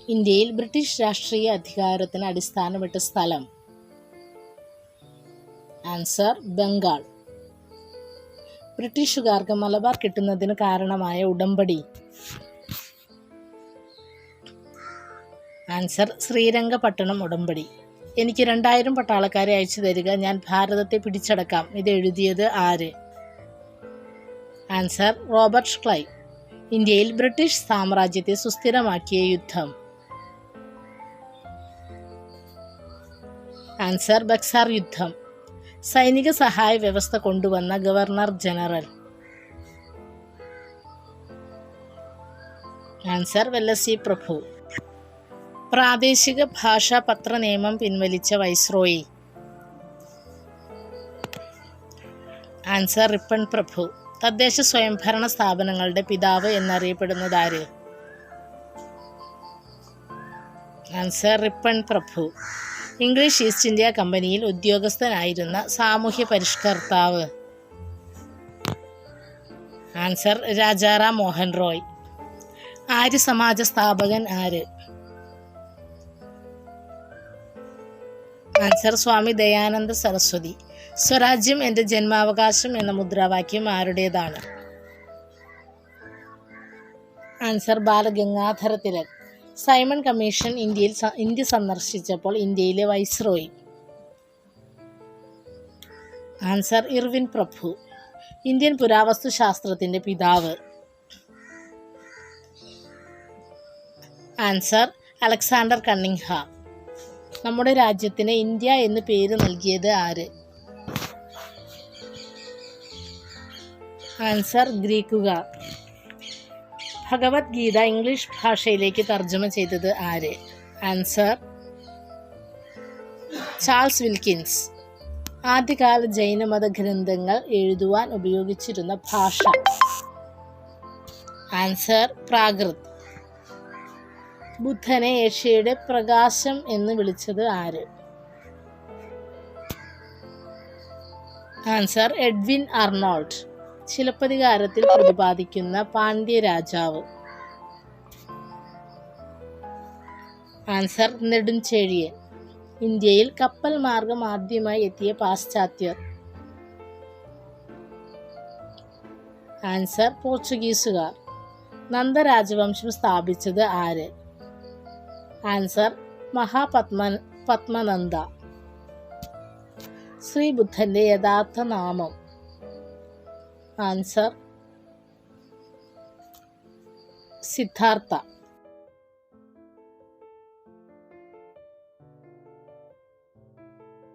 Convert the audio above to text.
ഇന്ത്യയിൽ ബ്രിട്ടീഷ് രാഷ്ട്രീയ അധികാരത്തിന് അടിസ്ഥാനമിട്ട സ്ഥലം. ആൻസർ ബംഗാൾ. ബ്രിട്ടീഷുകാർക്ക് മലബാർ കിട്ടുന്നതിന് കാരണമായ ഉടമ്പടി. ആൻസർ ശ്രീരംഗപട്ടണം ഉടമ്പടി. എനിക്ക് 2000 പട്ടാളക്കാരെ അയച്ചു തരിക, ഞാൻ ഭാരതത്തെ പിടിച്ചടക്കാം. ഇത് എഴുതിയത് ആര്? Answer Robert Clive. ഇന്ത്യയിൽ ബ്രിട്ടീഷ് സാമ്രാജ്യത്തെ സുസ്ഥിരമാക്കിയ യുദ്ധം. ആൻസർ ബക്സാർ യുദ്ധം. സൈനിക സഹായ വ്യവസ്ഥ കൊണ്ടുവന്ന ഗവർണർ ജനറൽ. ആൻസർ വെല്ലസി പ്രഭു. പ്രാദേശിക ഭാഷാ പത്ര നിയമം പിൻവലിച്ച വൈസ്രോയി. ആൻസർ റിപ്പൺ പ്രഭു. തദ്ദേശ സ്വയംഭരണ സ്ഥാപനങ്ങളുടെ പിതാവ് എന്നറിയപ്പെടുന്നത് ആര്? ആൻസർ റിപ്പൺ പ്രഭു. ഇംഗ്ലീഷ് ഈസ്റ്റ് ഇന്ത്യ കമ്പനിയിൽ ഉദ്യോഗസ്ഥനായിരുന്ന സാമൂഹ്യ പരിഷ്കർത്താവ്. ആൻസർ രാജാറാം മോഹൻ റോയ്. ആര്യ സമാജ സ്ഥാപകൻ ആര്? ആൻസർ സ്വാമി ദയാനന്ദ സരസ്വതി. സ്വരാജ്യം എൻ്റെ ജന്മാവകാശം എന്ന മുദ്രാവാക്യം ആരുടേതാണ്? Answer Balgangadhar Tilak. Simon commission India സന്ദർശിച്ചപ്പോൾ ഇന്ത്യയിലെ വൈസ്രോയി. ആൻസർ ഇർവിൻ പ്രഭു. ഇന്ത്യൻ പുരാവസ്തു ശാസ്ത്രത്തിന്റെ പിതാവ്. Answer Alexander Cunningham. നമ്മുടെ രാജ്യത്തിന് ഇന്ത്യ എന്ന് പേര് നൽകിയത് ആര്? ആൻസർ ഗ്രീക്കുകാർ. ഭഗവത്ഗീത ഇംഗ്ലീഷ് ഭാഷയിലേക്ക് തർജ്ജമ ചെയ്തത് ആര്? Answer Charles Wilkins. ആദ്യകാല ജൈനമത ഗ്രന്ഥങ്ങൾ എഴുതുവാൻ ഉപയോഗിച്ചിരുന്ന ഭാഷ. ആൻസർ പ്രാകൃത്. ബുദ്ധനെ ഏഷ്യയുടെ പ്രകാശം എന്ന് വിളിച്ചത് ആര്? Answer Edwin Arnold. ചിലപ്പതികാരത്തിൽ പ്രതിപാദിക്കുന്ന പാണ്ഡ്യ രാജാവ്. ആൻസർ നെടുഞ്ചേഴിയൻ. ഇന്ത്യയിൽ കപ്പൽ മാർഗം ആദ്യമായി എത്തിയ പാശ്ചാത്യർ. ആൻസർ പോർച്ചുഗീസുകാർ. നന്ദ രാജവംശം സ്ഥാപിച്ചത് ആര്? ആൻസർ പത്മനന്ദ. ശ്രീബുദ്ധന്റെ യഥാർത്ഥ നാമം? ആൻസർ സിദ്ധാർത്ഥ.